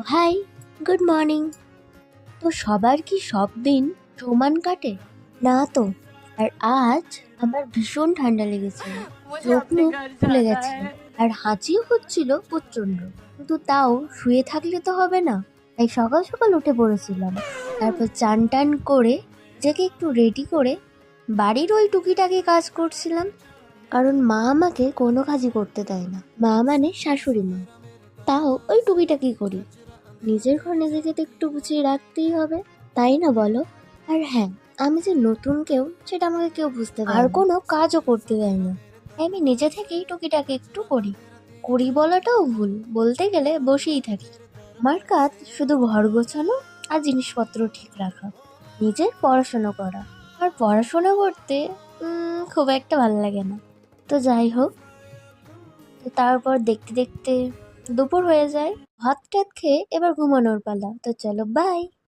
High, good morning. তো সবার কি সব দিন সমান কাটে? না তো। আর আজ আমার ভীষণ ঠান্ডা লেগেছিল, मुझे চোখ अपने মুখ घर ফুলে जाना গেছিল है। আর হাঁচিও হচ্ছিল প্রচন্ড। কিন্তু তাও শুয়ে থাকলে তো হবে না, তাই সকাল সকাল উঠে পড়েছিলাম। তারপর চান টান করে নিজেকে একটু রেডি করে বাড়ির ওই টুকিটাকি কাজ করছিলাম, কারণ মা আমাকে কোনো কাজই করতে দেয় না। মা মানে শাশুড়ি মা। তাও ওই টুকিটাকি করি। নিজের ঘর নিজেকে তো একটু গুছিয়ে রাখতেই হবে, তাই না বলো? আর হ্যাঁ, আমি যে নতুন কেউ সেটা আমাকে কেউ বুঝতে দেয় না, আর কোনো কাজও করতে দেয় না। তাই আমি নিজে থেকেই টুকিটাকি একটু করি। করি বলাটাও ভুল, বলতে গেলে বসেই থাকি। আমার কাজ শুধু ঘর গোছানো আর জিনিসপত্র ঠিক রাখা, নিজের পড়াশোনা করা। আর পড়াশোনা করতে খুব একটা ভালো লাগে না। তো যাই হোক, তো তারপর দেখতে দেখতে দুপুর হয়ে যায়। ভাত টাত খেয়ে এবার ঘুমানোর পালা। তো চলো, বাই।